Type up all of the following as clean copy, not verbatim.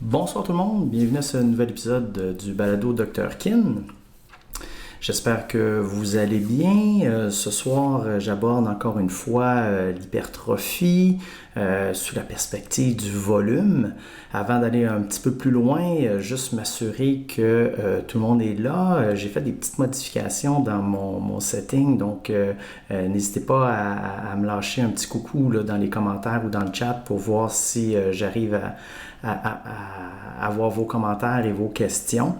Bonsoir tout le monde, bienvenue à ce nouvel épisode du balado Dr. Kin. J'espère que vous allez bien. Ce soir, j'aborde encore une fois l'hypertrophie sous la perspective du volume. Avant d'aller un petit peu plus loin, juste m'assurer que tout le monde est là. J'ai fait des petites modifications dans mon setting, donc n'hésitez pas à me lâcher un petit coucou là, dans les commentaires ou dans le chat pour voir si j'arrive à avoir vos commentaires et vos questions.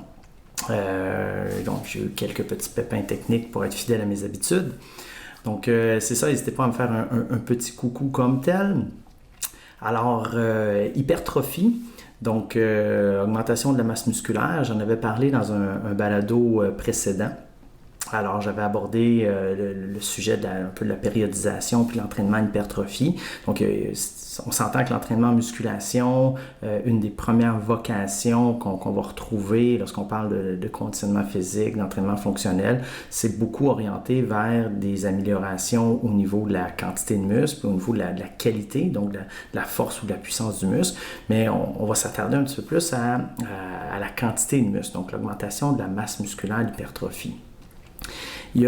Donc, j'ai eu quelques petits pépins techniques pour être fidèle à mes habitudes. Donc, c'est ça, n'hésitez pas à me faire un petit coucou comme tel. Alors, hypertrophie, donc augmentation de la masse musculaire, j'en avais parlé dans un balado précédent. Alors, j'avais abordé le sujet un peu de la périodisation puis l'entraînement en hypertrophie. Donc, on s'entend que l'entraînement en musculation, une des premières vocations qu'on va retrouver lorsqu'on parle de conditionnement physique, d'entraînement fonctionnel, c'est beaucoup orienté vers des améliorations au niveau de la quantité de muscle, au niveau de la qualité, donc de la force ou de la puissance du muscle. Mais on va s'attarder un petit peu plus à la quantité de muscle, donc l'augmentation de la masse musculaire, l'hypertrophie. Il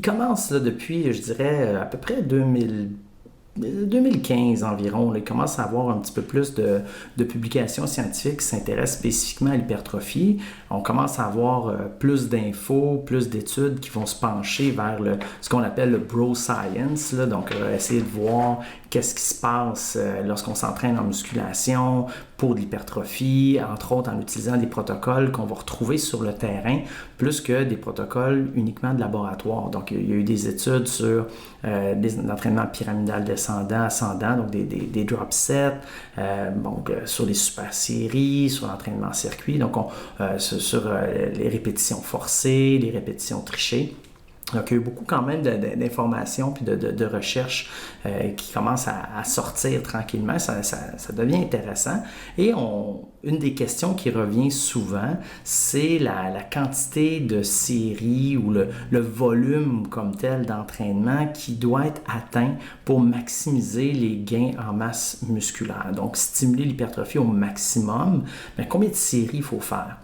commence là, depuis, je dirais, à peu près 2015 environ, là, il commence à avoir un petit peu plus de publications scientifiques qui s'intéressent spécifiquement à l'hypertrophie. On commence à avoir plus d'infos, plus d'études qui vont se pencher vers ce qu'on appelle le bro science, là, donc essayer de voir qu'est-ce qui se passe lorsqu'on s'entraîne en musculation pour de l'hypertrophie, entre autres en utilisant des protocoles qu'on va retrouver sur le terrain, plus que des protocoles uniquement de laboratoire. Donc, il y a eu des études sur l'entraînement pyramidal descendant, ascendant, donc des drop sets, sur les super séries, sur l'entraînement en circuit, donc sur les répétitions forcées, les répétitions trichées. Donc, il y a eu beaucoup quand même d'informations puis de recherches qui commencent à sortir tranquillement. Ça devient intéressant. Et une des questions qui revient souvent, c'est la quantité de séries ou le volume comme tel d'entraînement qui doit être atteint pour maximiser les gains en masse musculaire. Donc, stimuler l'hypertrophie au maximum. Mais combien de séries il faut faire?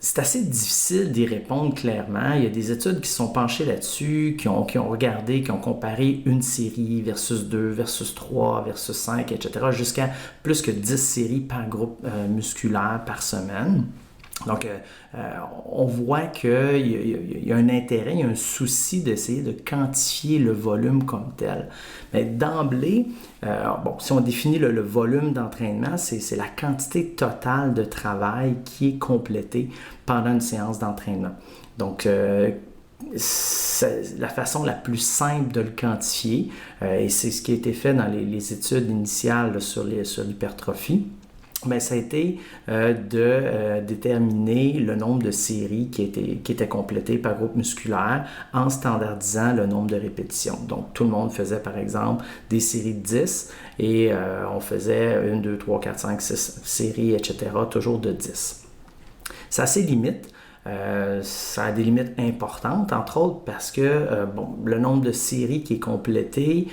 C'est assez difficile d'y répondre clairement. Il y a des études qui se sont penchées là-dessus, qui ont regardé, qui ont comparé une série versus 2, versus 3, versus 5, etc., jusqu'à plus que 10 séries par groupe musculaire par semaine. Donc, on voit qu'il y a un intérêt, il y a un souci d'essayer de quantifier le volume comme tel. Mais d'emblée, si on définit le volume d'entraînement, c'est la quantité totale de travail qui est complétée pendant une séance d'entraînement. Donc, c'est la façon la plus simple de le quantifier, et c'est ce qui a été fait dans les études initiales sur l'hypertrophie. Mais ça a été de déterminer le nombre de séries qui étaient complétées par groupe musculaire en standardisant le nombre de répétitions. Donc, tout le monde faisait, par exemple, des séries de 10 et on faisait 1, 2, 3, 4, 5, 6 séries, etc., toujours de 10. Ça a ses limites. Ça a des limites importantes, entre autres parce que le nombre de séries qui est complété,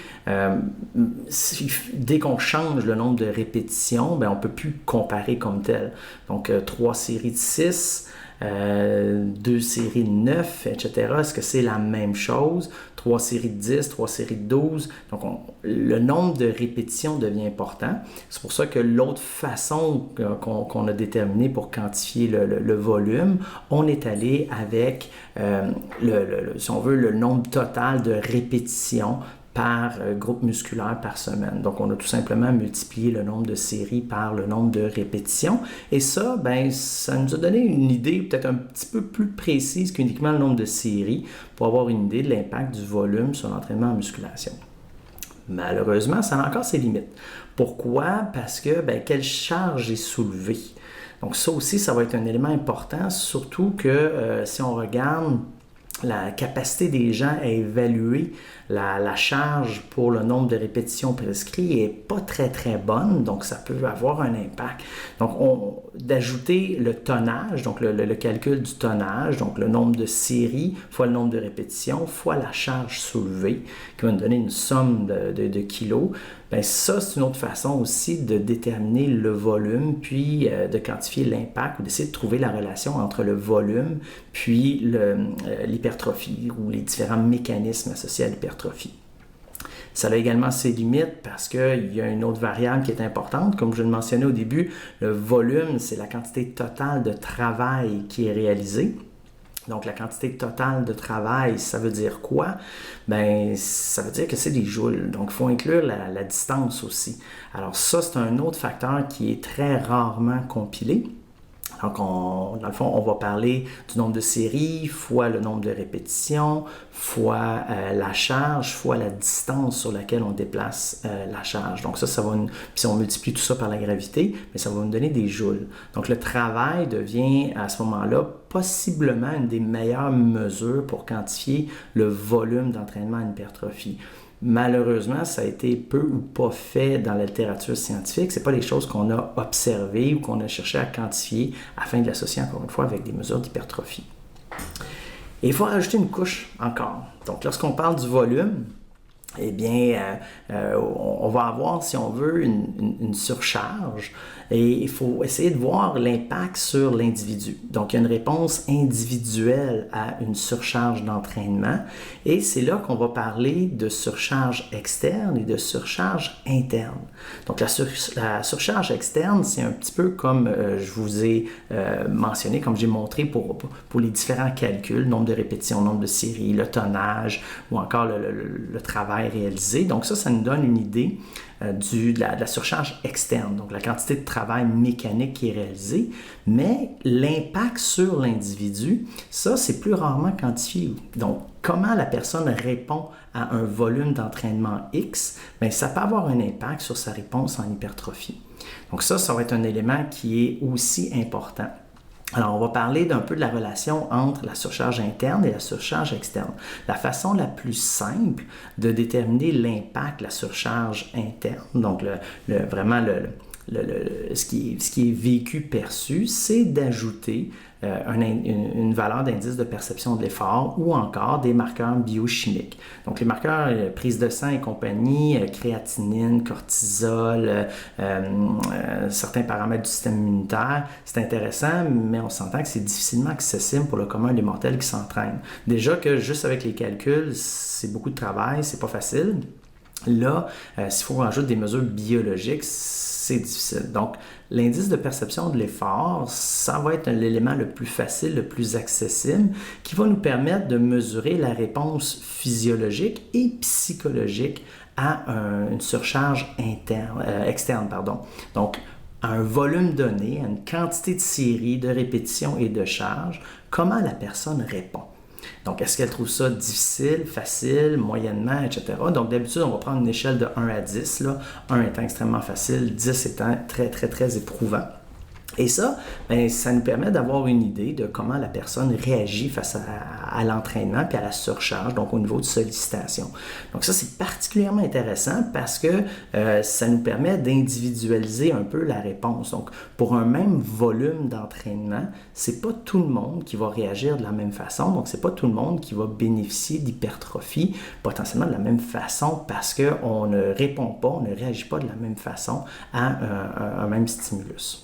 dès qu'on change le nombre de répétitions, on ne peut plus comparer comme tel. Donc, 3 séries de 6, 2 séries de 9, etc. Est-ce que c'est la même chose? 3 séries de 10, 3 séries de 12. Donc, le nombre de répétitions devient important. C'est pour ça que l'autre façon qu'on a déterminée pour quantifier le volume, on est allé avec, si on veut, le nombre total de répétitions par groupe musculaire par semaine. Donc, on a tout simplement multiplié le nombre de séries par le nombre de répétitions. Et ça, ça nous a donné une idée peut-être un petit peu plus précise qu'uniquement le nombre de séries pour avoir une idée de l'impact du volume sur l'entraînement en musculation. Malheureusement, ça a encore ses limites. Pourquoi? Parce que quelle charge est soulevée? Donc, ça aussi, ça va être un élément important, surtout que si on regarde la capacité des gens à évaluer la charge pour le nombre de répétitions prescrites n'est pas très très bonne, donc ça peut avoir un impact. Donc d'ajouter le tonnage, donc le calcul du tonnage, donc le nombre de séries fois le nombre de répétitions fois la charge soulevée, qui va nous donner une somme de kilos, bien ça c'est une autre façon aussi de déterminer le volume, puis de quantifier l'impact ou d'essayer de trouver la relation entre le volume puis l'hypertrophie ou les différents mécanismes associés à l'hypertrophie. Ça a également ses limites parce qu'il y a une autre variable qui est importante. Comme je le mentionnais au début, le volume, c'est la quantité totale de travail qui est réalisée. Donc, la quantité totale de travail, ça veut dire quoi? Bien, ça veut dire que c'est des joules. Donc, il faut inclure la distance aussi. Alors ça, c'est un autre facteur qui est très rarement compilé. Donc, dans le fond, on va parler du nombre de séries, fois le nombre de répétitions, fois la charge, fois la distance sur laquelle on déplace la charge. Donc ça va puis si on multiplie tout ça par la gravité, mais ça va nous donner des joules. Donc le travail devient à ce moment-là possiblement une des meilleures mesures pour quantifier le volume d'entraînement en hypertrophie. Malheureusement, ça a été peu ou pas fait dans la littérature scientifique. Ce n'est pas les choses qu'on a observées ou qu'on a cherché à quantifier afin de l'associer encore une fois avec des mesures d'hypertrophie. Et il faut rajouter une couche encore. Donc, lorsqu'on parle du volume, eh bien, on va avoir, si on veut, une surcharge et il faut essayer de voir l'impact sur l'individu. Donc, il y a une réponse individuelle à une surcharge d'entraînement et c'est là qu'on va parler de surcharge externe et de surcharge interne. Donc, la surcharge externe, c'est un petit peu comme je vous ai mentionné, comme j'ai montré pour les différents calculs, nombre de répétitions, nombre de séries, le tonnage ou encore le travail réalisé. Donc ça nous donne une idée de la surcharge externe, donc la quantité de travail mécanique qui est réalisée, mais l'impact sur l'individu, ça c'est plus rarement quantifié. Donc comment la personne répond à un volume d'entraînement X, bien, ça peut avoir un impact sur sa réponse en hypertrophie. Donc ça va être un élément qui est aussi important. Alors, on va parler d'un peu de la relation entre la surcharge interne et la surcharge externe. La façon la plus simple de déterminer l'impact de la surcharge interne, donc vraiment ce qui est vécu, perçu, c'est d'ajouter une valeur d'indice de perception de l'effort ou encore des marqueurs biochimiques. Donc, les marqueurs prise de sang et compagnie, créatinine, cortisol, certains paramètres du système immunitaire, c'est intéressant, mais on s'entend que c'est difficilement accessible pour le commun des mortels qui s'entraînent. Déjà que juste avec les calculs, c'est beaucoup de travail, c'est pas facile. Là, s'il faut rajouter des mesures biologiques, c'est difficile. Donc, l'indice de perception de l'effort, ça va être l'élément le plus facile, le plus accessible, qui va nous permettre de mesurer la réponse physiologique et psychologique à une surcharge externe. Donc, à un volume donné, à une quantité de séries, de répétitions et de charges, comment la personne répond. Donc, est-ce qu'elle trouve ça difficile, facile, moyennement, etc. Donc, d'habitude, on va prendre une échelle de 1 à 10, là, 1 étant extrêmement facile, 10 étant très, très, très éprouvant. Et ça, bien, ça nous permet d'avoir une idée de comment la personne réagit face à l'entraînement puis à la surcharge, donc au niveau de sollicitation. Donc ça, c'est particulièrement intéressant parce que ça nous permet d'individualiser un peu la réponse. Donc, pour un même volume d'entraînement, c'est pas tout le monde qui va réagir de la même façon. Donc, c'est pas tout le monde qui va bénéficier d'hypertrophie potentiellement de la même façon parce qu'on ne répond pas, on ne réagit pas de la même façon à un même stimulus.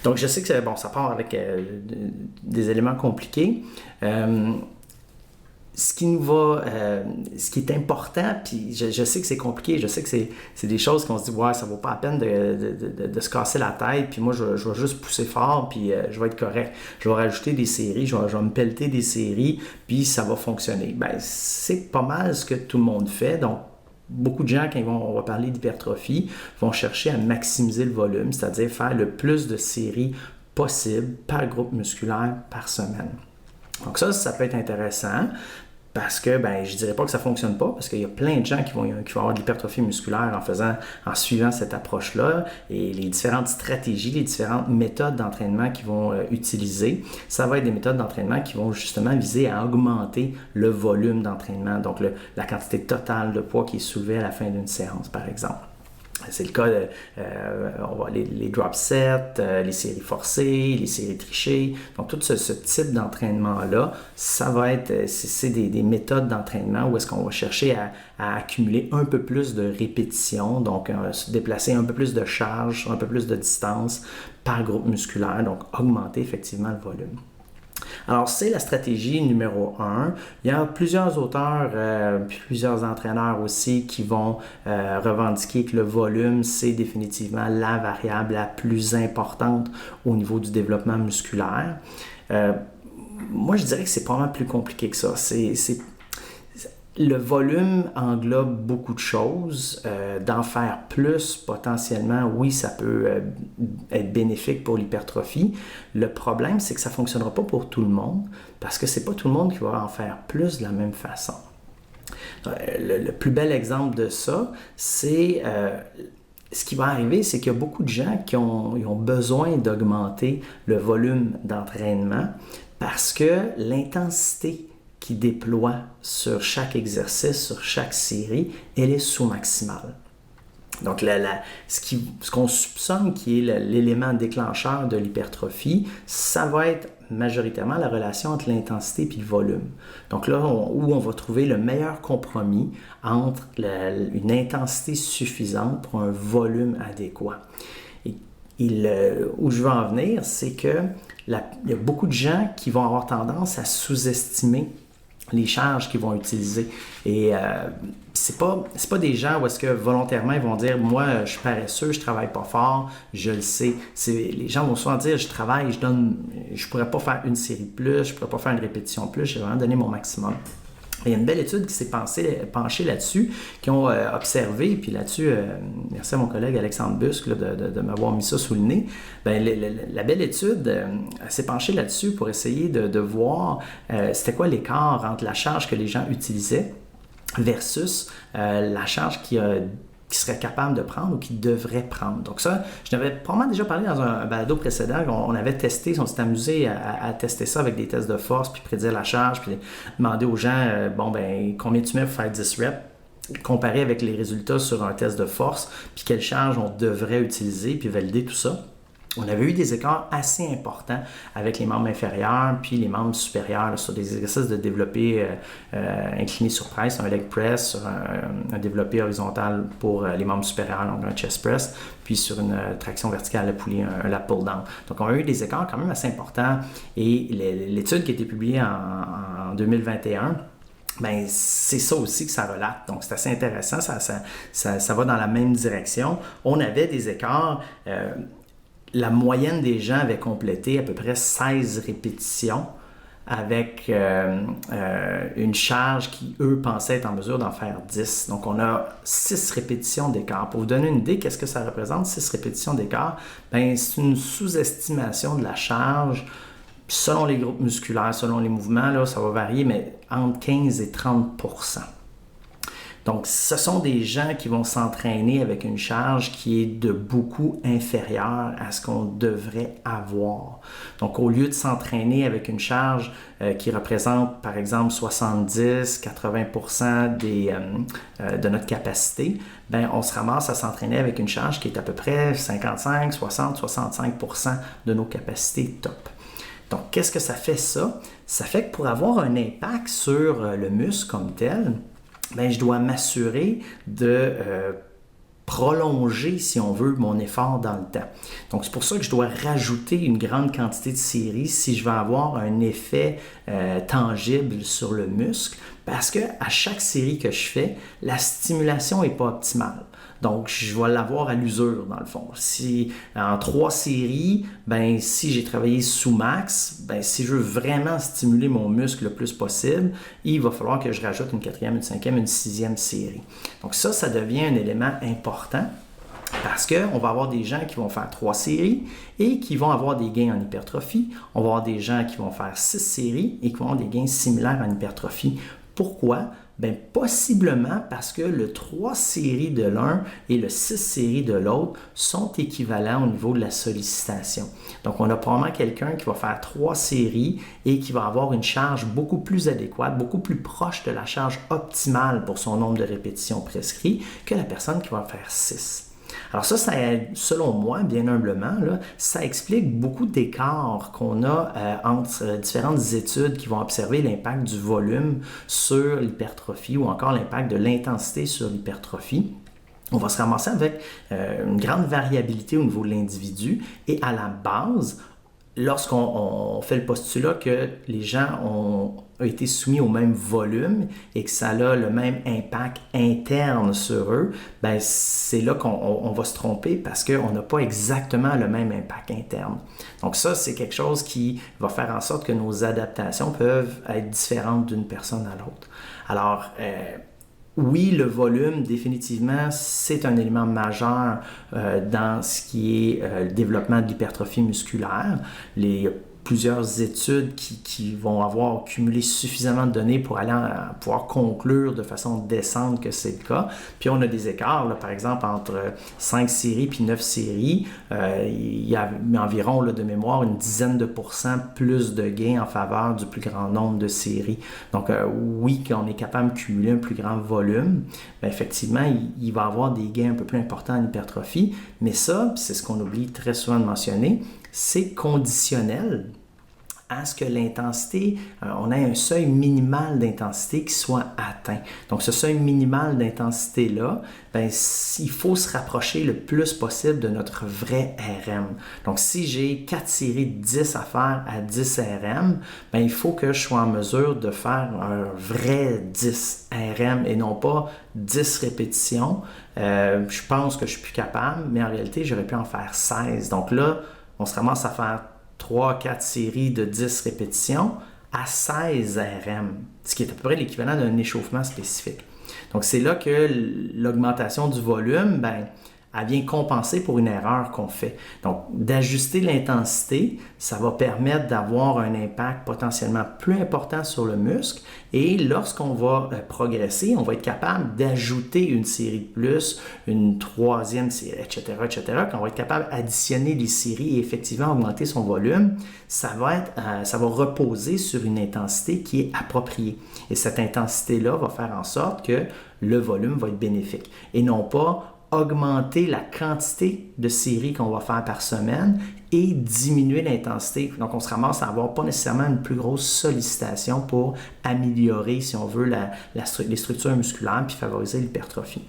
Donc, je sais que ça part avec des éléments compliqués. Ce qui est important, puis je sais que c'est compliqué, je sais que c'est des choses qu'on se dit, ouais, ça vaut pas la peine de se casser la tête, puis moi, je vais juste pousser fort, puis je vais être correct. Je vais rajouter des séries, je vais me pelleter des séries, puis ça va fonctionner. Bien, c'est pas mal ce que tout le monde fait, donc beaucoup de gens, quand on va parler d'hypertrophie, vont chercher à maximiser le volume, c'est-à-dire faire le plus de séries possible par groupe musculaire par semaine. Donc ça peut être intéressant parce que, je dirais pas que ça fonctionne pas, parce qu'il y a plein de gens qui vont avoir de l'hypertrophie musculaire en suivant cette approche-là, et les différentes stratégies, les différentes méthodes d'entraînement qu'ils vont utiliser, ça va être des méthodes d'entraînement qui vont justement viser à augmenter le volume d'entraînement, donc la quantité totale de poids qui est soulevée à la fin d'une séance, par exemple. C'est le cas de on va les drop sets, les séries forcées, les séries trichées. Donc, tout ce type d'entraînement-là, ça va être, c'est des méthodes d'entraînement où est-ce qu'on va chercher à accumuler un peu plus de répétitions, donc se déplacer un peu plus de charge, un peu plus de distance par groupe musculaire, donc augmenter effectivement le volume. Alors, c'est la stratégie numéro 1. Il y a plusieurs auteurs, plusieurs entraîneurs aussi qui vont revendiquer que le volume, c'est définitivement la variable la plus importante au niveau du développement musculaire. Moi, je dirais que c'est probablement plus compliqué que ça. Le volume englobe beaucoup de choses. D'en faire plus, potentiellement, oui, ça peut être bénéfique pour l'hypertrophie. Le problème, c'est que ça ne fonctionnera pas pour tout le monde parce que ce n'est pas tout le monde qui va en faire plus de la même façon. Le plus bel exemple de ça, c'est ce qui va arriver, c'est qu'il y a beaucoup de gens qui ont besoin d'augmenter le volume d'entraînement parce que l'intensité qui déploie sur chaque exercice, sur chaque série, elle est sous-maximale. Donc, ce qu'on soupçonne qui est l'élément déclencheur de l'hypertrophie, ça va être majoritairement la relation entre l'intensité et le volume. Donc là, où on va trouver le meilleur compromis entre une intensité suffisante pour un volume adéquat. Où je veux en venir, c'est que il y a beaucoup de gens qui vont avoir tendance à sous-estimer les charges qu'ils vont utiliser. Et c'est pas des gens où est-ce que volontairement ils vont dire « Moi, je suis paresseux, je travaille pas fort, je le sais. » Les gens vont souvent dire « Je travaille, je pourrais pas faire une série de plus, je pourrais pas faire une répétition de plus, j'ai vraiment donné mon maximum. » Il y a une belle étude qui s'est penchée là-dessus, qui ont observé, puis là-dessus, merci à mon collègue Alexandre Busque de m'avoir mis ça sous le nez. La belle étude s'est penchée là-dessus pour essayer de voir c'était quoi l'écart entre la charge que les gens utilisaient versus la charge qui serait capable de prendre ou qui devrait prendre. Donc ça, je n'avais probablement déjà parlé dans un balado précédent. On avait testé, on s'est amusé à tester ça avec des tests de force, puis prédire la charge, puis demander aux gens, combien tu mets pour faire 10 reps, comparer avec les résultats sur un test de force, puis quelle charge on devrait utiliser, puis valider tout ça. On avait eu des écarts assez importants avec les membres inférieurs puis les membres supérieurs sur des exercices de développé incliné sur presse, un leg press, sur un développé horizontal pour les membres supérieurs, donc un chest press, puis sur une traction verticale à poulie, un lat pull down. Donc, on a eu des écarts quand même assez importants et l'étude qui a été publiée en 2021, c'est ça aussi que ça relate. Donc, c'est assez intéressant, ça va dans la même direction. On avait des écarts. La moyenne des gens avait complété à peu près 16 répétitions avec une charge qui, eux, pensaient être en mesure d'en faire 10. Donc, on a 6 répétitions d'écart. Pour vous donner une idée, qu'est-ce que ça représente, 6 répétitions d'écart? C'est une sous-estimation de la charge selon les groupes musculaires, selon les mouvements, là, ça va varier, mais entre 15 et 30%. Donc, ce sont des gens qui vont s'entraîner avec une charge qui est de beaucoup inférieure à ce qu'on devrait avoir. Donc, au lieu de s'entraîner avec une charge qui représente, par exemple, 70-80% de notre capacité, on se ramasse à s'entraîner avec une charge qui est à peu près 55, 60, 65% de nos capacités top. Donc, qu'est-ce que ça fait ça? Ça fait que pour avoir un impact sur le muscle comme tel, je dois m'assurer de prolonger, si on veut, mon effort dans le temps. Donc, c'est pour ça que je dois rajouter une grande quantité de séries si je veux avoir un effet tangible sur le muscle, parce qu'à chaque série que je fais, la stimulation n'est pas optimale. Donc, je vais l'avoir à l'usure, dans le fond. Si en 3 séries, si j'ai travaillé sous max, si je veux vraiment stimuler mon muscle le plus possible, il va falloir que je rajoute une 4e, une 5e, une 6e série. Donc ça devient un élément important parce qu'on va avoir des gens qui vont faire 3 séries et qui vont avoir des gains en hypertrophie. On va avoir des gens qui vont faire 6 séries et qui vont avoir des gains similaires en hypertrophie. Pourquoi? Bien, possiblement parce que le 3 séries de l'un et le 6 séries de l'autre sont équivalents au niveau de la sollicitation. Donc, on a probablement quelqu'un qui va faire 3 séries et qui va avoir une charge beaucoup plus adéquate, beaucoup plus proche de la charge optimale pour son nombre de répétitions prescrit que la personne qui va faire 6. Alors ça, selon moi, bien humblement, là, ça explique beaucoup d'écarts qu'on a entre différentes études qui vont observer l'impact du volume sur l'hypertrophie ou encore l'impact de l'intensité sur l'hypertrophie. On va se ramasser avec une grande variabilité au niveau de l'individu et à la base, lorsqu'on fait le postulat que les gens ont été soumis au même volume et que ça a le même impact interne sur eux, ben c'est là qu'on va se tromper parce qu'on n'a pas exactement le même impact interne. Donc ça, c'est quelque chose qui va faire en sorte que nos adaptations peuvent être différentes d'une personne à l'autre. Alors, oui, le volume, définitivement, c'est un élément majeur dans ce qui est le développement de l'hypertrophie musculaire. Il y a plusieurs études qui vont avoir cumulé suffisamment de données pour aller pouvoir conclure de façon décente que c'est le cas. Puis on a des écarts, là, par exemple, entre 5 séries puis 9 séries. Il y a environ, là, de mémoire, une dizaine de pourcents plus de gains en faveur du plus grand nombre de séries. Donc oui, quand on est capable de cumuler un plus grand volume, bien, effectivement, il va y avoir des gains un peu plus importants en hypertrophie. Mais ça, c'est ce qu'on oublie très souvent de mentionner, c'est conditionnel à ce que l'intensité, on ait un seuil minimal d'intensité qui soit atteint. Donc, ce seuil minimal d'intensité-là, ben, il faut se rapprocher le plus possible de notre vrai RM. Donc, si j'ai 4 séries de 10 à faire à 10 RM, ben, il faut que je sois en mesure de faire un vrai 10 RM et non pas 10 répétitions. Je pense que je suis plus capable, mais en réalité, j'aurais pu en faire 16. Donc là, on se ramasse à faire 3-4 séries de 10 répétitions à 16 RM, ce qui est à peu près l'équivalent d'un échauffement spécifique. Donc, c'est là que l'augmentation du volume, ben, elle vient compenser pour une erreur qu'on fait. Donc, d'ajuster l'intensité, ça va permettre d'avoir un impact potentiellement plus important sur le muscle et lorsqu'on va progresser, on va être capable d'ajouter une série de plus, une troisième série, etc., etc. Quand on va être capable d'additionner les séries et effectivement augmenter son volume, ça va reposer sur une intensité qui est appropriée. Et cette intensité-là va faire en sorte que le volume va être bénéfique et non pas augmenter la quantité de séries qu'on va faire par semaine et diminuer l'intensité. Donc, on se ramasse à avoir pas nécessairement une plus grosse sollicitation pour améliorer, si on veut, les structures musculaires puis favoriser l'hypertrophie.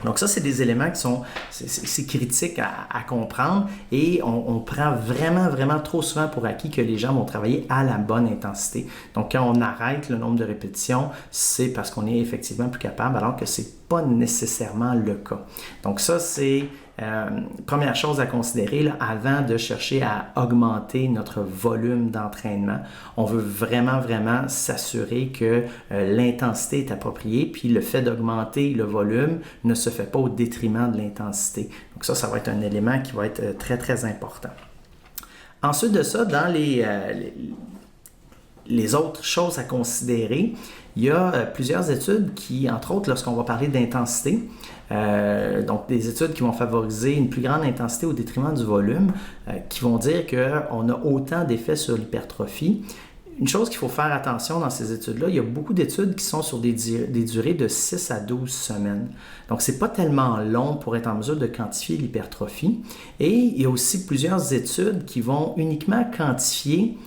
Donc ça, c'est des éléments qui sont c'est critique à comprendre et on prend vraiment, vraiment trop souvent pour acquis que les gens vont travailler à la bonne intensité. Donc quand on arrête le nombre de répétitions, c'est parce qu'on est effectivement plus capable alors que c'est pas nécessairement le cas. Donc ça, c'est première chose à considérer là, avant de chercher à augmenter notre volume d'entraînement. On veut vraiment, vraiment s'assurer que l'intensité est appropriée, puis le fait d'augmenter le volume ne se fait pas au détriment de l'intensité. Donc ça va être un élément qui va être très, très important. Ensuite de ça, dans les autres choses à considérer, il y a plusieurs études qui, entre autres, lorsqu'on va parler d'intensité, donc des études qui vont favoriser une plus grande intensité au détriment du volume, qui vont dire qu'on a autant d'effets sur l'hypertrophie. Une chose qu'il faut faire attention dans ces études-là, il y a beaucoup d'études qui sont sur des durées de 6 à 12 semaines. Donc, ce n'est pas tellement long pour être en mesure de quantifier l'hypertrophie. Et il y a aussi plusieurs études qui vont uniquement quantifier,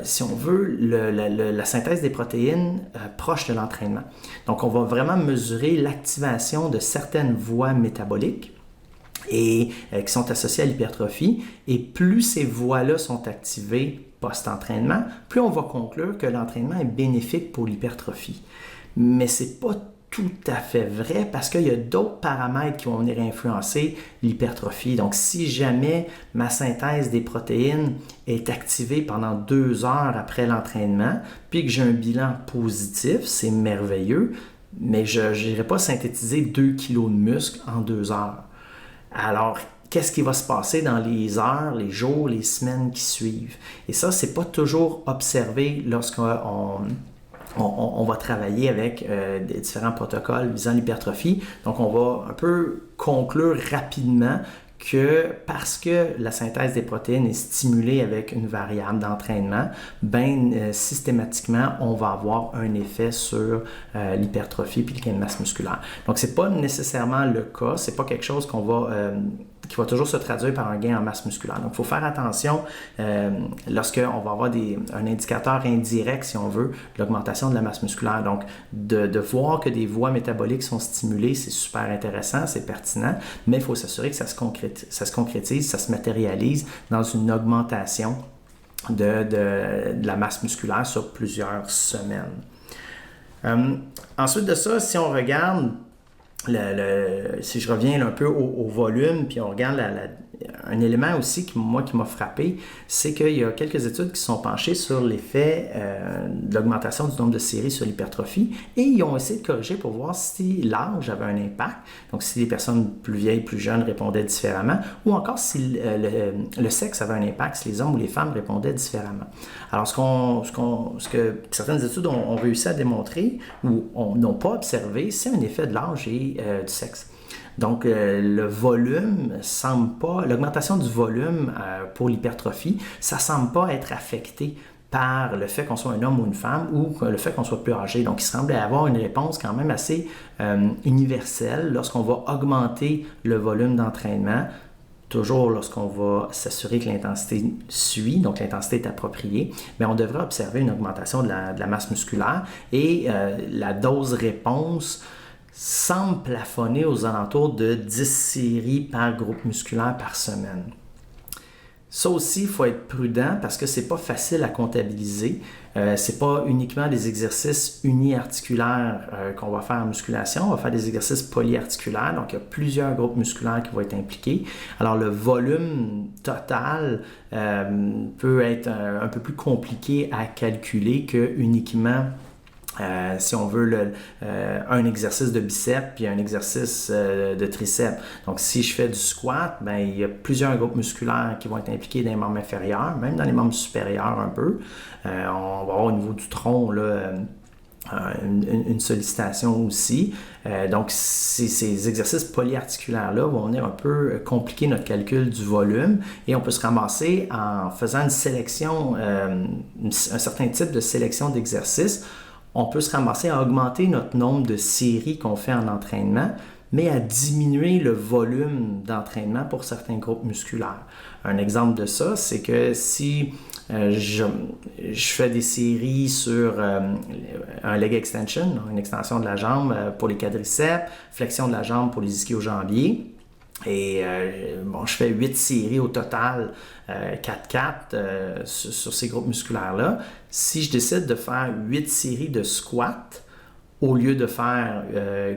si on veut, la synthèse des protéines proche de l'entraînement. Donc, on va vraiment mesurer l'activation de certaines voies métaboliques et qui sont associées à l'hypertrophie. Et plus ces voies-là sont activées post-entraînement, plus on va conclure que l'entraînement est bénéfique pour l'hypertrophie. Mais ce n'est pas tout à fait vrai parce qu'il y a d'autres paramètres qui vont venir influencer l'hypertrophie. Donc, si jamais ma synthèse des protéines est activée pendant 2 heures après l'entraînement, puis que j'ai un bilan positif, c'est merveilleux, mais je n'irai pas synthétiser 2 kilos de muscle en 2 heures. Alors, qu'est-ce qui va se passer dans les heures, les jours, les semaines qui suivent? Et ça, c'est pas toujours observé lorsqu'on on va travailler avec des différents protocoles visant l'hypertrophie. Donc, on va un peu conclure rapidement que parce que la synthèse des protéines est stimulée avec une variable d'entraînement, systématiquement, on va avoir un effet sur l'hypertrophie et le gain de masse musculaire. Donc, ce n'est pas nécessairement le cas, ce n'est pas quelque chose qui va toujours se traduire par un gain en masse musculaire. Donc, il faut faire attention lorsqu'on va avoir un indicateur indirect, si on veut, de l'augmentation de la masse musculaire. Donc, de voir que des voies métaboliques sont stimulées, c'est super intéressant, c'est pertinent, mais il faut s'assurer que ça se concrétise, ça se matérialise dans une augmentation de la masse musculaire sur plusieurs semaines. Ensuite de ça, si on regarde si je reviens un peu au volume, puis on regarde un élément aussi qui m'a frappé, c'est qu'il y a quelques études qui sont penchées sur l'effet de l'augmentation du nombre de séries sur l'hypertrophie et ils ont essayé de corriger pour voir si l'âge avait un impact, donc si les personnes plus vieilles, plus jeunes répondaient différemment, ou encore si le sexe avait un impact, si les hommes ou les femmes répondaient différemment. Alors, ce que certaines études ont réussi à démontrer ou n'ont pas observé, c'est un effet de l'âge et du sexe. Donc, l'augmentation du volume pour l'hypertrophie, ça ne semble pas être affecté par le fait qu'on soit un homme ou une femme ou le fait qu'on soit plus âgé. Donc, il semble y avoir une réponse quand même assez universelle lorsqu'on va augmenter le volume d'entraînement, toujours lorsqu'on va s'assurer que l'intensité suit, donc l'intensité est appropriée, mais on devrait observer une augmentation de la masse musculaire et la dose réponse semble plafonner aux alentours de 10 séries par groupe musculaire par semaine. Ça aussi, il faut être prudent parce que ce n'est pas facile à comptabiliser. Ce n'est pas uniquement des exercices uniarticulaires qu'on va faire en musculation. On va faire des exercices polyarticulaires. Donc, il y a plusieurs groupes musculaires qui vont être impliqués. Alors, le volume total peut être un peu plus compliqué à calculer que uniquement si on veut un exercice de biceps puis un exercice de triceps. Donc, si je fais du squat, il y a plusieurs groupes musculaires qui vont être impliqués dans les membres inférieurs, même dans les membres supérieurs un peu. On va avoir au niveau du tronc là, une sollicitation aussi. Donc, ces exercices polyarticulaires-là vont venir un peu compliquer notre calcul du volume et on peut se ramasser en faisant une sélection, un certain type de sélection d'exercices. On peut se ramasser à augmenter notre nombre de séries qu'on fait en entraînement, mais à diminuer le volume d'entraînement pour certains groupes musculaires. Un exemple de ça, c'est que si je fais des séries sur un leg extension, une extension de la jambe pour les quadriceps, flexion de la jambe pour les ischio-jambiers, et je fais 8 séries au total, 4-4 sur ces groupes musculaires-là. Si je décide de faire 8 séries de squat, au lieu de faire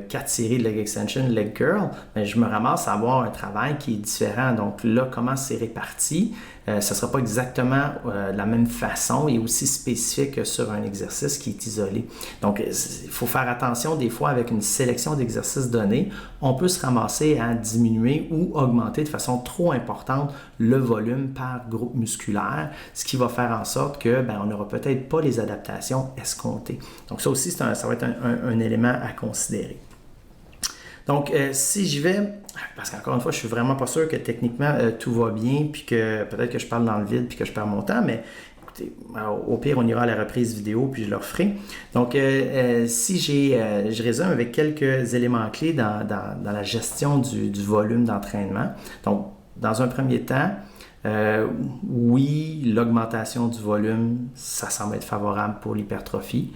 4 séries de leg extension, leg curl, je me ramasse à avoir un travail qui est différent. Donc là, comment c'est réparti? Ce ne sera pas exactement de la même façon et aussi spécifique que sur un exercice qui est isolé. Donc, il faut faire attention des fois avec une sélection d'exercices donnés. On peut se ramasser à diminuer ou augmenter de façon trop importante le volume par groupe musculaire, ce qui va faire en sorte que on n'aura peut-être pas les adaptations escomptées. Donc, ça aussi, ça va être un élément à considérer. Donc, si j'y vais, parce qu'encore une fois, je suis vraiment pas sûr que techniquement tout va bien, puis que peut-être que je parle dans le vide, puis que je perds mon temps, mais écoutez, au pire, on ira à la reprise vidéo, puis je le referai. Donc, si je résume avec quelques éléments clés dans la gestion du volume d'entraînement. Donc, dans un premier temps, oui, l'augmentation du volume, ça semble être favorable pour l'hypertrophie.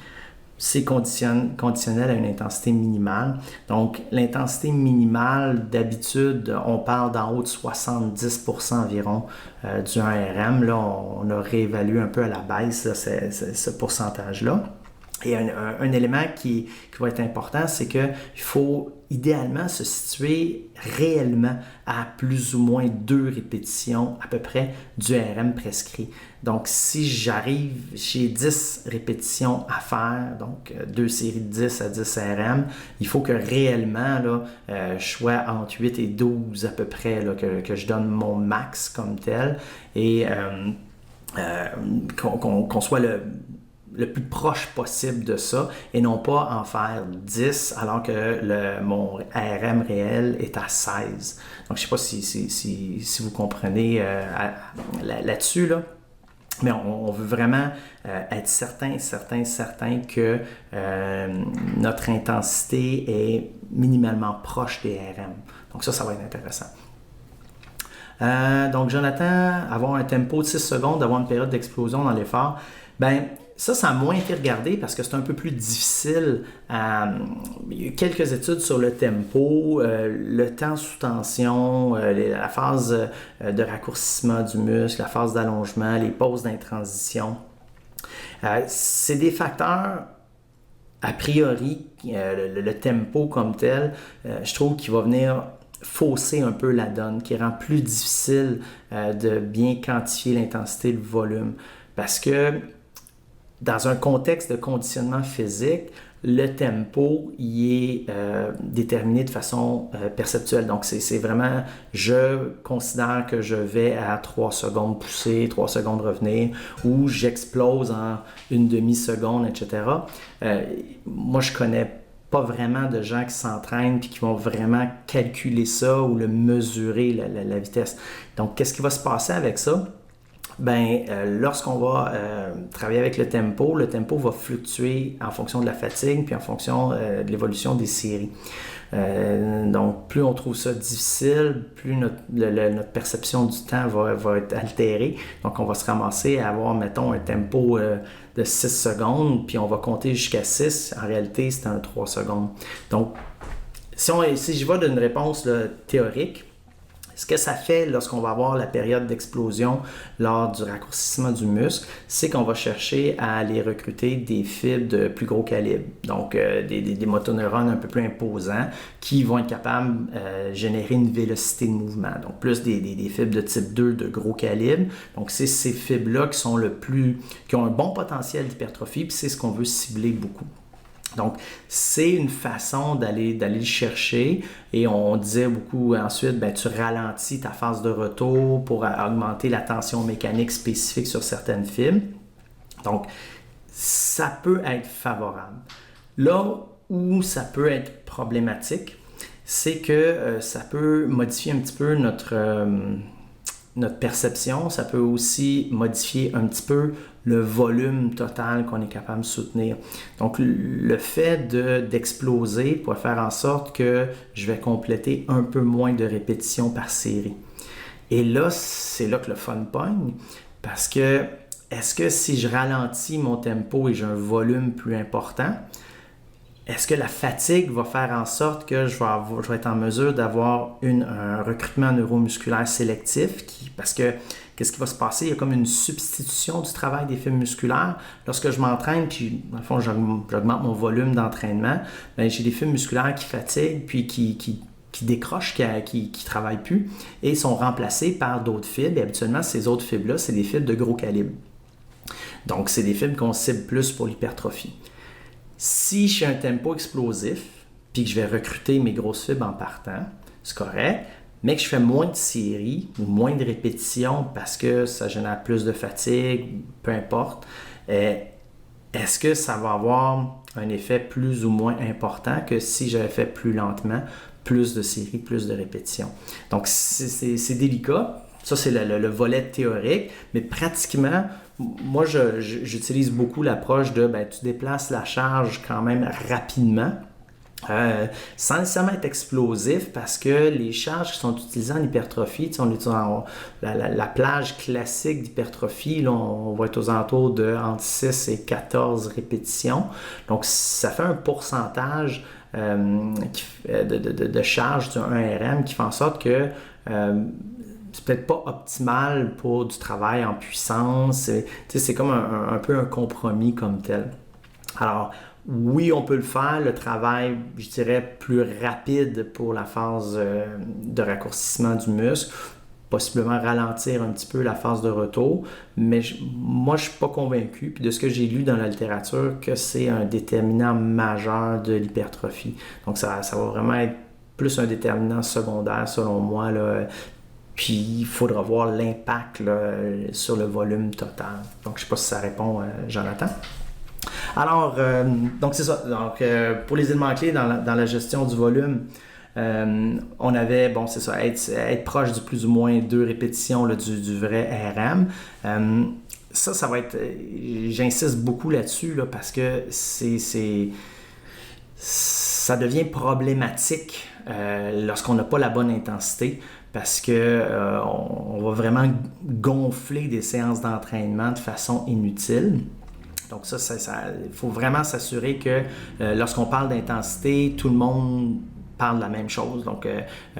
C'est conditionnel à une intensité minimale. Donc, l'intensité minimale, d'habitude, on parle d'en haut de 70% environ du 1RM. Là, on a réévalué un peu à la baisse là, ce pourcentage-là. Et un élément qui va être important, c'est qu'il faut idéalement se situer réellement à plus ou moins 2 répétitions à peu près du RM prescrit. Donc, si j'ai 10 répétitions à faire, donc 2 séries de 10 à 10 RM, il faut que réellement là, je sois entre 8 et 12 à peu près, là, que je donne mon max comme tel et qu'on soit le plus proche possible de ça et non pas en faire 10 alors que mon RM réel est à 16. Donc, je ne sais pas si vous comprenez là-dessus, là. Mais on veut vraiment être certain que notre intensité est minimalement proche des RM. Donc ça va être intéressant. Donc Jonathan, avoir un tempo de 6 secondes, avoir une période d'explosion dans l'effort, ben ça a moins été regardé parce que c'est un peu plus difficile. Il y a eu quelques études sur le tempo, le temps sous tension, la phase de raccourcissement du muscle, la phase d'allongement, les pauses d'intransition. C'est des facteurs, a priori, le tempo comme tel, je trouve qu'il va venir fausser un peu la donne, qui rend plus difficile de bien quantifier l'intensité, le volume. Parce que dans un contexte de conditionnement physique, le tempo y est déterminé de façon perceptuelle. Donc, c'est vraiment, je considère que je vais à 3 secondes pousser, 3 secondes revenir, ou j'explose en une demi-seconde, etc. Moi, je connais pas vraiment de gens qui s'entraînent et qui vont vraiment calculer ça ou le mesurer, la vitesse. Donc, qu'est-ce qui va se passer avec ça? Ben, lorsqu'on va travailler avec le tempo va fluctuer en fonction de la fatigue puis en fonction de l'évolution des séries. Donc, plus on trouve ça difficile, plus notre perception du temps va être altérée. Donc, on va se ramasser à avoir, mettons, un tempo de 6 secondes, puis on va compter jusqu'à 6. En réalité, c'est un 3 secondes. Donc, si je vais d'une réponse là, théorique, ce que ça fait lorsqu'on va avoir la période d'explosion lors du raccourcissement du muscle, c'est qu'on va chercher à aller recruter des fibres de plus gros calibre, donc des motoneurones un peu plus imposants qui vont être capables de générer une vélocité de mouvement, donc plus des fibres de type 2 de gros calibre. Donc c'est ces fibres-là qui ont un bon potentiel d'hypertrophie, puis c'est ce qu'on veut cibler beaucoup. Donc, c'est une façon d'aller le chercher et on disait beaucoup ensuite, ben, tu ralentis ta phase de retour pour augmenter la tension mécanique spécifique sur certaines fibres. Donc, ça peut être favorable. Là où ça peut être problématique, c'est que ça peut modifier un petit peu notre perception, ça peut aussi modifier un petit peu le volume total qu'on est capable de soutenir. Donc, le fait d'exploser pourrait faire en sorte que je vais compléter un peu moins de répétitions par série. Et là, c'est là que le fun pogne, parce que est-ce que si je ralentis mon tempo et j'ai un volume plus important, est-ce que la fatigue va faire en sorte que je vais être en mesure d'avoir un recrutement neuromusculaire sélectif? Parce que qu'est-ce qui va se passer? Il y a comme une substitution du travail des fibres musculaires. Lorsque je m'entraîne, puis dans le fond, j'augmente mon volume d'entraînement, bien, j'ai des fibres musculaires qui fatiguent, puis qui décrochent, qui ne travaillent plus, et sont remplacées par d'autres fibres. Et habituellement, ces autres fibres-là, c'est des fibres de gros calibre. Donc, c'est des fibres qu'on cible plus pour l'hypertrophie. Si j'ai un tempo explosif, puis que je vais recruter mes grosses fibres en partant, c'est correct, mais que je fais moins de séries ou moins de répétitions parce que ça génère plus de fatigue, peu importe, est-ce que ça va avoir un effet plus ou moins important que si j'avais fait plus lentement, plus de séries, plus de répétitions? Donc, c'est délicat. Ça, c'est le volet théorique, mais pratiquement, moi, j'utilise beaucoup l'approche de tu déplaces la charge quand même rapidement, sans nécessairement être explosif, parce que les charges qui sont utilisées en hypertrophie, on utilise la plage classique d'hypertrophie, là, on va être aux alentours de entre 6 et 14 répétitions. Donc, ça fait un pourcentage de charge du 1RM qui fait en sorte que c'est peut-être pas optimal pour du travail en puissance. C'est comme un peu un compromis comme tel. Alors, oui, on peut le faire, le travail, je dirais, plus rapide pour la phase de raccourcissement du muscle, possiblement ralentir un petit peu la phase de retour, mais moi, je ne suis pas convaincu, puis de ce que j'ai lu dans la littérature, que c'est un déterminant majeur de l'hypertrophie. Donc, ça va vraiment être plus un déterminant secondaire, selon moi, là. Puis, il faudra voir l'impact là, sur le volume total. Donc, je ne sais pas si ça répond, Jonathan. Donc c'est ça. Donc, pour les éléments clés dans la gestion du volume, on avait, bon, c'est ça, être proche du plus ou moins 2 répétitions là, du vrai RM. Ça va être, j'insiste beaucoup là-dessus là, parce que ça devient problématique lorsqu'on n'a pas la bonne intensité parce que on va vraiment gonfler des séances d'entraînement de façon inutile. Donc il faut vraiment s'assurer que lorsqu'on parle d'intensité, tout le monde parle de la même chose. Donc,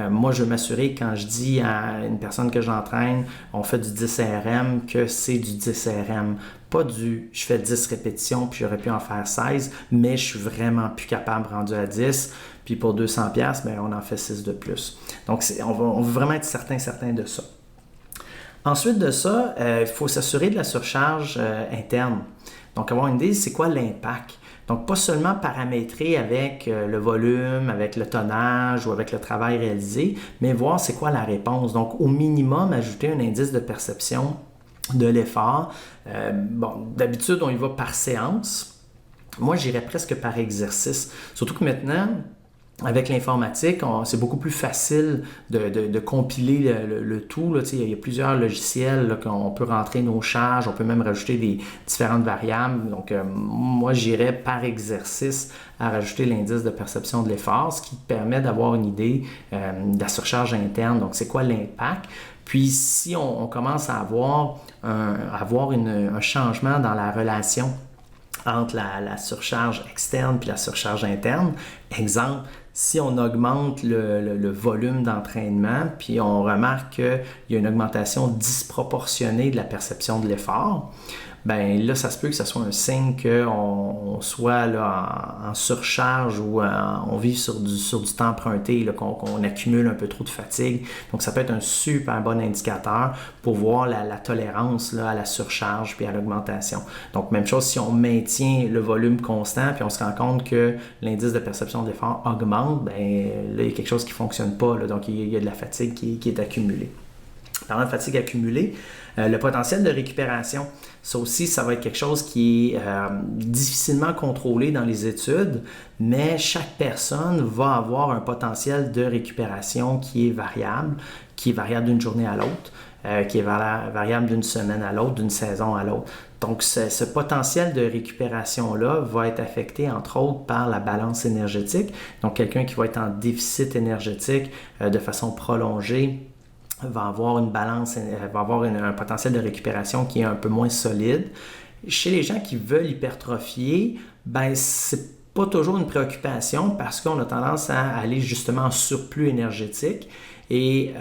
moi, je veux m'assurer quand je dis à une personne que j'entraîne, on fait du 10 RM, que c'est du 10 RM. Pas du je fais 10 répétitions puis j'aurais pu en faire 16, mais je suis vraiment plus capable rendu à 10. Puis pour 200$, ben, on en fait 6 de plus. Donc, on veut vraiment être certain de ça. Ensuite de ça, il faut s'assurer de la surcharge interne. Donc, avoir une idée, c'est quoi l'impact? Donc, pas seulement paramétrer avec le volume, avec le tonnage ou avec le travail réalisé, mais voir c'est quoi la réponse. Donc, au minimum, ajouter un indice de perception de l'effort. D'habitude, on y va par séance. Moi, j'irais presque par exercice. Surtout que maintenant, avec l'informatique, c'est beaucoup plus facile de compiler le tout. Là. Il y a plusieurs logiciels là, qu'on peut rentrer nos charges, on peut même rajouter des différentes variables. Donc, moi, j'irais par exercice à rajouter l'indice de perception de l'effort, ce qui permet d'avoir une idée de la surcharge interne. Donc, c'est quoi l'impact? Puis, si on commence à avoir un changement dans la relation entre la surcharge externe puis la surcharge interne, exemple, si on augmente le volume d'entraînement, puis on remarque qu'il y a une augmentation disproportionnée de la perception de l'effort, ben là, ça se peut que ce soit un signe qu'on soit là, en surcharge ou on vit sur du temps emprunté, là, qu'on accumule un peu trop de fatigue. Donc, ça peut être un super bon indicateur pour voir la tolérance là, à la surcharge puis à l'augmentation. Donc, même chose si on maintient le volume constant puis on se rend compte que l'indice de perception de l'effort augmente, ben là, il y a quelque chose qui ne fonctionne pas. Là, donc, il y a de la fatigue qui est accumulée. Parlant de fatigue accumulée, le potentiel de récupération, ça aussi, ça va être quelque chose qui est difficilement contrôlé dans les études, mais chaque personne va avoir un potentiel de récupération qui est variable d'une journée à l'autre, qui est variable d'une semaine à l'autre, d'une saison à l'autre. Donc, ce potentiel de récupération-là va être affecté, entre autres, par la balance énergétique. Donc, quelqu'un qui va être en déficit énergétique de façon prolongée, va avoir un potentiel de récupération qui est un peu moins solide. Chez les gens qui veulent hypertrophier, ben c'est pas toujours une préoccupation parce qu'on a tendance à aller justement en surplus énergétique et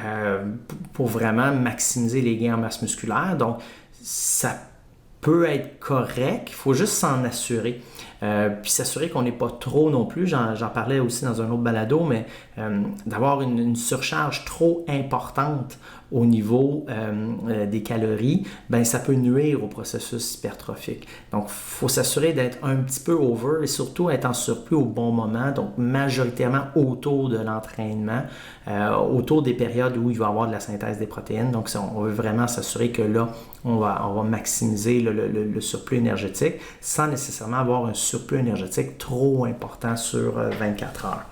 pour vraiment maximiser les gains en masse musculaire. Donc, ça peut être correct, il faut juste s'en assurer. Puis s'assurer qu'on n'est pas trop non plus, j'en parlais aussi dans un autre balado, mais d'avoir une surcharge trop importante au niveau des calories, ben ça peut nuire au processus hypertrophique. Donc, il faut s'assurer d'être un petit peu over et surtout être en surplus au bon moment, donc majoritairement autour de l'entraînement, autour des périodes où il va y avoir de la synthèse des protéines. Donc, on veut vraiment s'assurer que là, on va maximiser le surplus énergétique sans nécessairement avoir un surplus énergétique trop important sur 24 heures.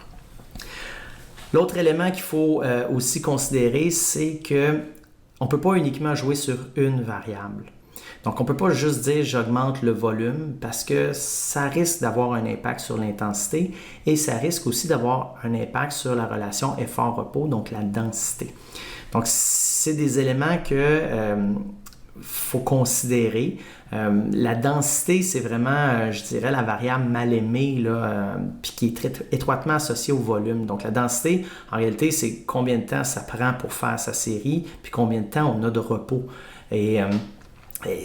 L'autre élément qu'il faut aussi considérer, c'est qu'on ne peut pas uniquement jouer sur une variable. Donc, on ne peut pas juste dire j'augmente le volume parce que ça risque d'avoir un impact sur l'intensité et ça risque aussi d'avoir un impact sur la relation effort-repos, donc la densité. Donc, c'est des éléments que faut considérer. La densité, c'est vraiment, je dirais, la variable mal aimée, puis qui est très étroitement associée au volume. Donc, la densité, en réalité, c'est combien de temps ça prend pour faire sa série, puis combien de temps on a de repos. Et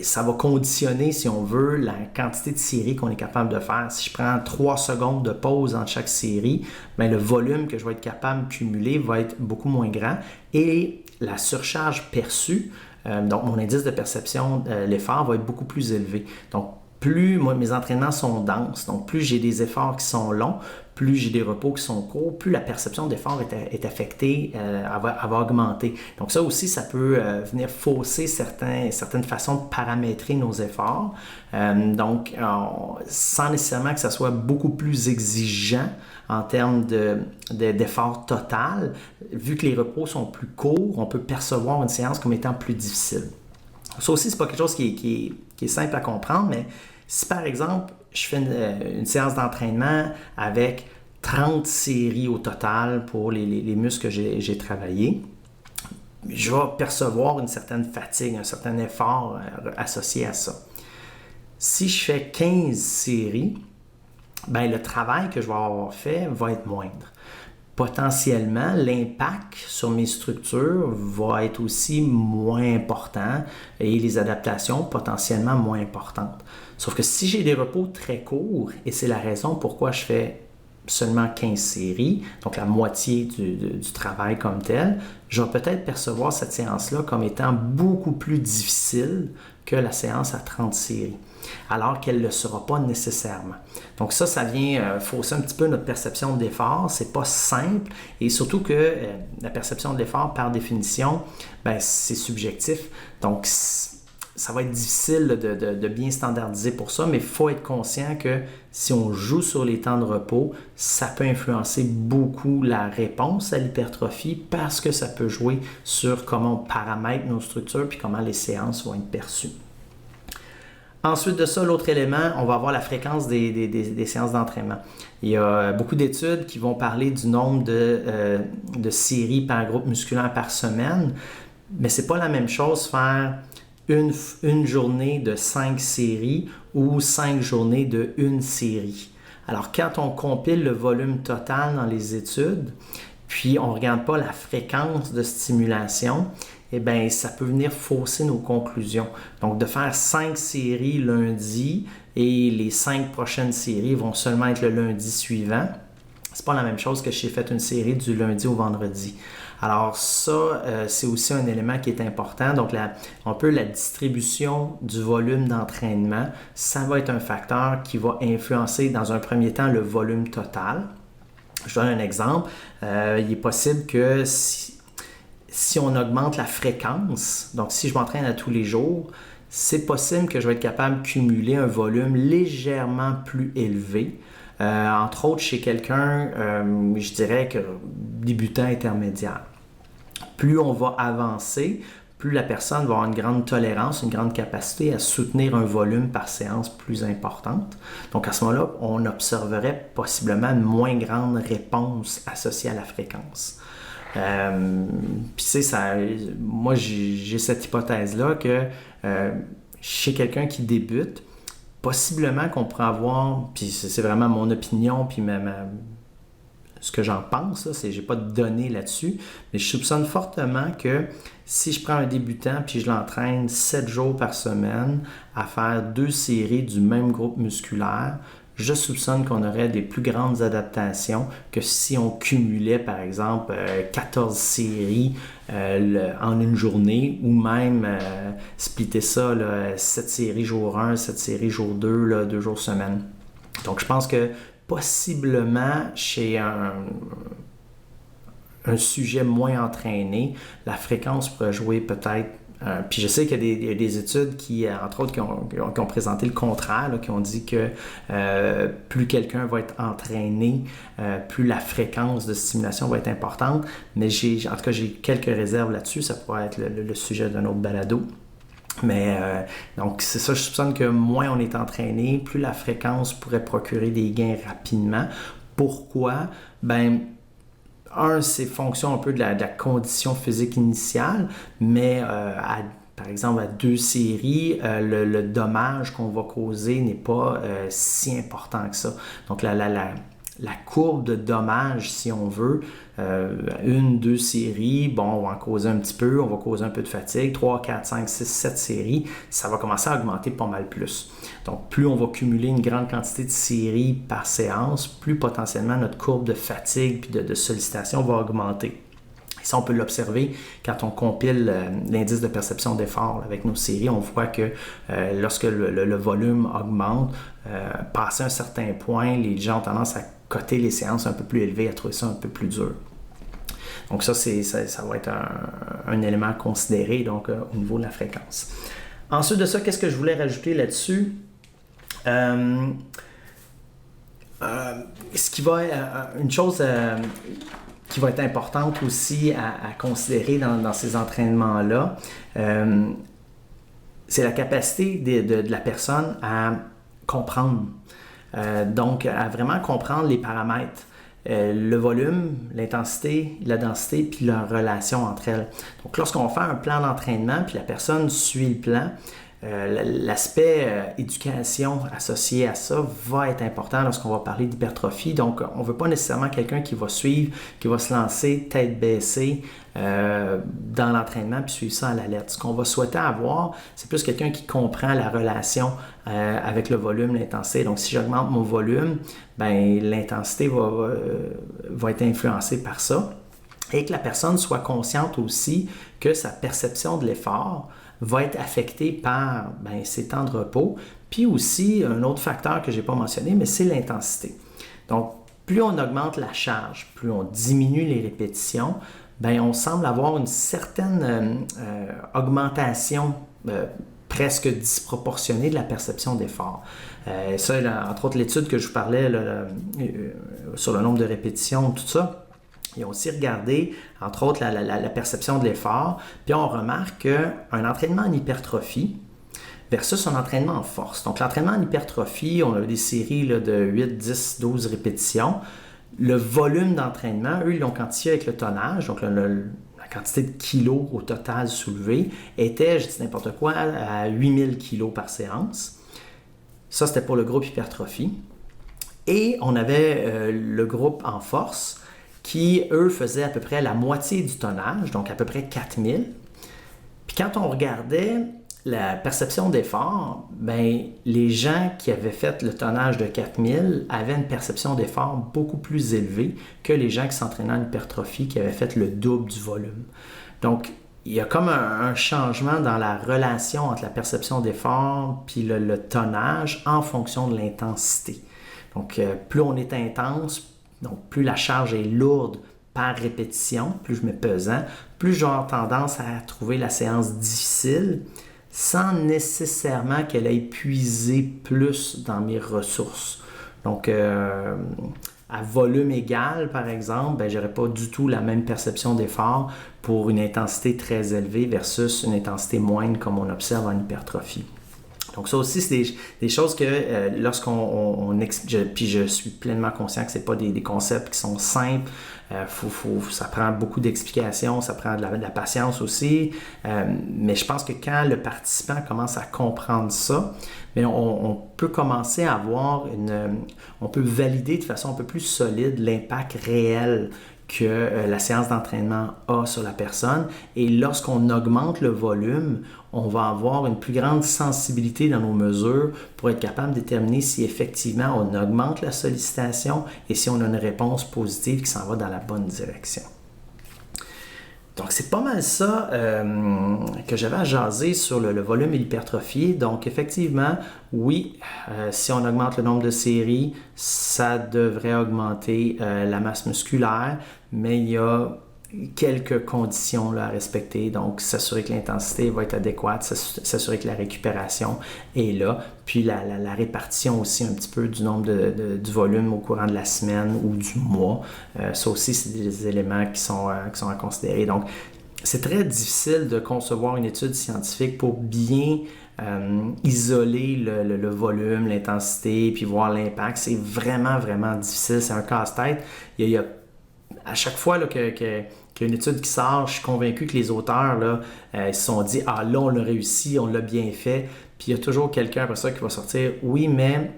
ça va conditionner, si on veut, la quantité de séries qu'on est capable de faire. Si je prends 3 secondes de pause entre chaque série, bien, le volume que je vais être capable de cumuler va être beaucoup moins grand. Et la surcharge perçue, donc mon indice de perception, l'effort va être beaucoup plus élevé. Donc, plus moi, mes entraînements sont denses, donc plus j'ai des efforts qui sont longs, plus j'ai des repos qui sont courts, plus la perception d'effort est affectée, elle va augmenter. Donc ça aussi, ça peut venir fausser certaines façons de paramétrer nos efforts. Sans nécessairement que ça soit beaucoup plus exigeant en termes d'effort total, vu que les repos sont plus courts, on peut percevoir une séance comme étant plus difficile. Ça aussi, c'est pas quelque chose qui est simple à comprendre, mais si par exemple, je fais une séance d'entraînement avec 30 séries au total pour les muscles que j'ai travaillés, je vais percevoir une certaine fatigue, un certain effort associé à ça. Si je fais 15 séries, ben, le travail que je vais avoir fait va être moindre. Potentiellement, l'impact sur mes structures va être aussi moins important et les adaptations potentiellement moins importantes. Sauf que si j'ai des repos très courts, et c'est la raison pourquoi je fais seulement 15 séries, donc la moitié du travail comme tel, je vais peut-être percevoir cette séance-là comme étant beaucoup plus difficile que la séance à 30 séries, alors qu'elle ne le sera pas nécessairement. Donc ça vient fausser un petit peu notre perception de l'effort. C'est pas simple, et surtout que la perception de l'effort, par définition, ben, c'est subjectif. Donc ça va être difficile de bien standardiser pour ça, mais il faut être conscient que si on joue sur les temps de repos, ça peut influencer beaucoup la réponse à l'hypertrophie parce que ça peut jouer sur comment on paramètre nos structures puis comment les séances vont être perçues. Ensuite de ça, l'autre élément, on va avoir la fréquence des séances d'entraînement. Il y a beaucoup d'études qui vont parler du nombre de séries par groupe musculaire par semaine, mais c'est pas la même chose faire une journée de 5 séries ou 5 journées de 1 série. Alors, quand on compile le volume total dans les études, puis on ne regarde pas la fréquence de stimulation, eh bien, ça peut venir fausser nos conclusions. Donc, de faire 5 séries lundi et les 5 prochaines séries vont seulement être le lundi suivant, c'est pas la même chose que j'ai fait une série du lundi au vendredi. Alors ça, c'est aussi un élément qui est important. Donc, la distribution du volume d'entraînement, ça va être un facteur qui va influencer dans un premier temps le volume total. Je donne un exemple. Il est possible que si on augmente la fréquence, donc si je m'entraîne à tous les jours, c'est possible que je vais être capable de cumuler un volume légèrement plus élevé. Entre autres, chez quelqu'un, je dirais que débutant intermédiaire. Plus on va avancer, plus la personne va avoir une grande tolérance, une grande capacité à soutenir un volume par séance plus importante. Donc à ce moment-là, on observerait possiblement une moins grande réponse associée à la fréquence. Puis tu sais, moi j'ai cette hypothèse-là que chez quelqu'un qui débute, possiblement qu'on pourrait avoir, puis c'est vraiment mon opinion, puis ce que j'en pense, je n'ai pas de données là-dessus, mais je soupçonne fortement que si je prends un débutant puis je l'entraîne 7 jours par semaine à faire 2 séries du même groupe musculaire, je soupçonne qu'on aurait des plus grandes adaptations que si on cumulait, par exemple, 14 séries en une journée, ou même splitter ça, 7 séries jour 1, 7 séries jour 2, 2 jours semaine. Donc, je pense que possiblement, chez un sujet moins entraîné, la fréquence pourrait jouer peut-être. Puis je sais qu'il y a des études qui, entre autres, qui ont présenté le contraire, là, qui ont dit que plus quelqu'un va être entraîné, plus la fréquence de stimulation va être importante. Mais en tout cas, j'ai quelques réserves là-dessus. Ça pourrait être le sujet d'un autre balado. Mais donc c'est ça, je soupçonne que moins on est entraîné, plus la fréquence pourrait procurer des gains rapidement. Pourquoi? C'est fonction un peu de la condition physique initiale, mais par exemple à 2 séries, le dommage qu'on va causer n'est pas si important que ça. Donc la courbe de dommage, si on veut, 1, 2 séries, on va en causer un petit peu, on va causer un peu de fatigue, 3, 4, 5, 6, 7 séries, ça va commencer à augmenter pas mal plus. Donc, plus on va cumuler une grande quantité de séries par séance, plus potentiellement notre courbe de fatigue et de sollicitation va augmenter. Et ça, on peut l'observer quand on compile l'indice de perception d'effort avec nos séries. On voit que lorsque le volume augmente, passé un certain point, les gens ont tendance à coter les séances un peu plus élevées, à trouver ça un peu plus dur. Donc ça va être un élément à considérer donc, au niveau de la fréquence. Ensuite de ça, qu'est-ce que je voulais rajouter là-dessus? Une chose qui va être importante aussi à considérer dans ces entraînements-là, c'est la capacité de la personne à comprendre. Donc, à vraiment comprendre les paramètres. Le volume, l'intensité, la densité, puis leur relation entre elles. Donc, lorsqu'on fait un plan d'entraînement, puis la personne suit le plan, l'aspect éducation associé à ça va être important lorsqu'on va parler d'hypertrophie. Donc, on ne veut pas nécessairement quelqu'un qui va suivre, qui va se lancer tête baissée dans l'entraînement puis suivre ça à la lettre. Ce qu'on va souhaiter avoir, c'est plus quelqu'un qui comprend la relation avec le volume, l'intensité. Donc, si j'augmente mon volume, ben, l'intensité va être influencée par ça. Et que la personne soit consciente aussi que sa perception de l'effort va être affecté par ses temps de repos. Puis aussi, un autre facteur que je n'ai pas mentionné, mais c'est l'intensité. Donc, plus on augmente la charge, plus on diminue les répétitions, on semble avoir une certaine augmentation presque disproportionnée de la perception d'effort. Ça, entre autres, l'étude que je vous parlais sur le nombre de répétitions, tout ça, ils ont aussi regardé, entre autres, la perception de l'effort, puis on remarque qu'un entraînement en hypertrophie versus un entraînement en force. Donc, l'entraînement en hypertrophie, on a des séries de 8, 10, 12 répétitions. Le volume d'entraînement, eux, ils l'ont quantifié avec le tonnage, donc la quantité de kilos au total soulevés était, je dis n'importe quoi, à 8000 kilos par séance. Ça, c'était pour le groupe hypertrophie. Et on avait le groupe en force, qui, eux, faisaient à peu près la moitié du tonnage, donc à peu près 4000. Puis quand on regardait la perception d'effort, les gens qui avaient fait le tonnage de 4000 avaient une perception d'effort beaucoup plus élevée que les gens qui s'entraînaient en hypertrophie, qui avaient fait le double du volume. Donc, il y a comme un changement dans la relation entre la perception d'effort puis le tonnage en fonction de l'intensité. Donc, plus on est intense, donc, plus la charge est lourde par répétition, plus je mets pesant, plus j'aurai tendance à trouver la séance difficile sans nécessairement qu'elle ait puisé plus dans mes ressources. Donc, à volume égal, par exemple, je n'aurai pas du tout la même perception d'effort pour une intensité très élevée versus une intensité moindre comme on observe en hypertrophie. Donc ça aussi, c'est des choses que lorsqu'on explique, puis je suis pleinement conscient que ce n'est pas des concepts qui sont simples, ça prend beaucoup d'explications, ça prend de la patience aussi, mais je pense que quand le participant commence à comprendre ça, on peut commencer à avoir on peut valider de façon un peu plus solide l'impact réel que la séance d'entraînement a sur la personne. Et lorsqu'on augmente le volume, on va avoir une plus grande sensibilité dans nos mesures pour être capable de déterminer si effectivement on augmente la sollicitation et si on a une réponse positive qui s'en va dans la bonne direction. Donc, c'est pas mal ça que j'avais à jaser sur le volume et l'hypertrophie. Donc, effectivement, oui, si on augmente le nombre de séries, ça devrait augmenter la masse musculaire, mais il y a quelques conditions là, à respecter. Donc, s'assurer que l'intensité va être adéquate, s'assurer que la récupération est là, puis la répartition aussi un petit peu du nombre du volume au courant de la semaine ou du mois. Ça aussi, c'est des éléments qui sont à considérer. Donc, c'est très difficile de concevoir une étude scientifique pour bien isoler le volume, l'intensité, puis voir l'impact. C'est vraiment, vraiment difficile. C'est un casse-tête. Il y a à chaque fois là, qu'il y a une étude qui sort, je suis convaincu que les auteurs là, ils se sont dit « Ah là, on l'a réussi, on l'a bien fait ». Puis il y a toujours quelqu'un après ça qui va sortir « Oui, mais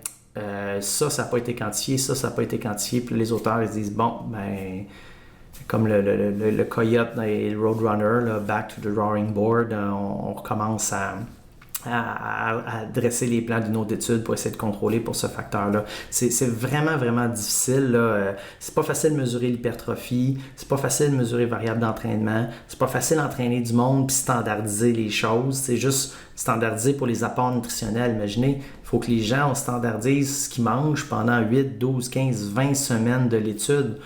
ça n'a pas été quantifié, ça n'a pas été quantifié ». Puis les auteurs ils disent « Bon, comme le coyote et le roadrunner, là, back to the drawing board, on recommence à à dresser les plans d'une autre étude pour essayer de contrôler pour ce facteur-là. C'est vraiment, vraiment difficile, là. C'est pas facile de mesurer l'hypertrophie, c'est pas facile de mesurer variable d'entraînement, c'est pas facile d'entraîner du monde puis standardiser les choses. C'est juste standardiser pour les apports nutritionnels. Imaginez, il faut que les gens standardisent ce qu'ils mangent pendant 8, 12, 15, 20 semaines de l'étude.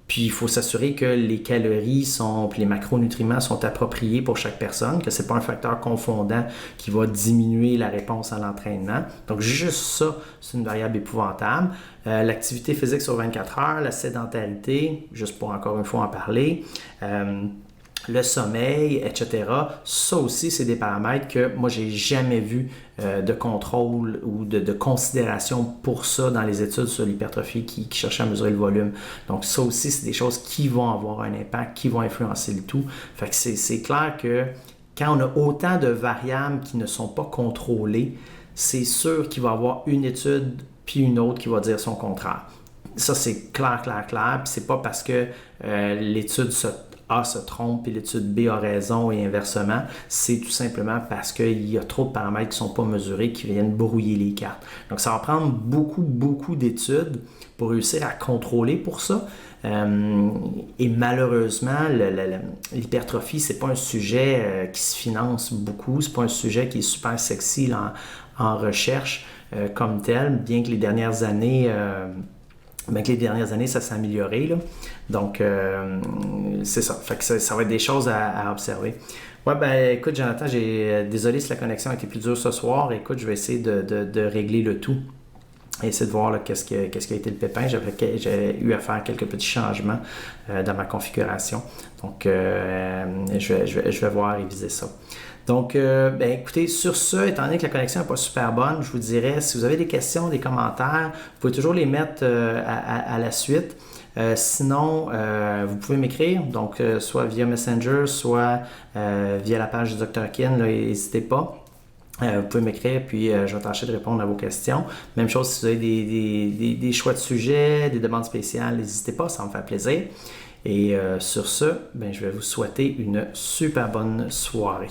Puis il faut s'assurer que les calories puis les macronutriments sont appropriés pour chaque personne, que ce n'est pas un facteur confondant qui va diminuer la réponse à l'entraînement. Donc juste ça, c'est une variable épouvantable. L'activité physique sur 24 heures, la sédentarité, juste pour encore une fois en parler, le sommeil, etc. Ça aussi, c'est des paramètres que moi, j'ai jamais vu de contrôle ou de considération pour ça dans les études sur l'hypertrophie qui cherchaient à mesurer le volume. Donc ça aussi, c'est des choses qui vont avoir un impact, qui vont influencer le tout. Fait que c'est clair que quand on a autant de variables qui ne sont pas contrôlées, c'est sûr qu'il va y avoir une étude puis une autre qui va dire son contraire. Ça, c'est clair. Puis c'est pas parce que l'étude A se trompe et l'étude B a raison et inversement, c'est tout simplement parce qu'il y a trop de paramètres qui ne sont pas mesurés qui viennent brouiller les cartes. Donc ça va prendre beaucoup d'études pour réussir à contrôler pour ça. Et malheureusement, l'hypertrophie, c'est pas un sujet qui se finance beaucoup, c'est pas un sujet qui est super sexy là, en recherche comme tel, bien que les dernières années... ça s'est amélioré, là. Donc, c'est ça. Fait que ça va être des choses à observer. Ouais, ben écoute, Jonathan, désolé si la connexion a été plus dure ce soir. Écoute, je vais essayer de régler le tout et essayer de voir là, qu'est-ce qui a été le pépin. J'ai eu à faire quelques petits changements dans ma configuration. Donc, je vais voir réviser ça. Donc, écoutez, sur ce, étant donné que la connexion n'est pas super bonne, je vous dirais, si vous avez des questions, des commentaires, vous pouvez toujours les mettre à la suite. Sinon, vous pouvez m'écrire, donc soit via Messenger, soit via la page du Dr. Kin, n'hésitez pas. Vous pouvez m'écrire, puis je vais tâcher de répondre à vos questions. Même chose si vous avez des choix de sujets, des demandes spéciales, n'hésitez pas, ça me fait plaisir. Et sur ce, je vais vous souhaiter une super bonne soirée.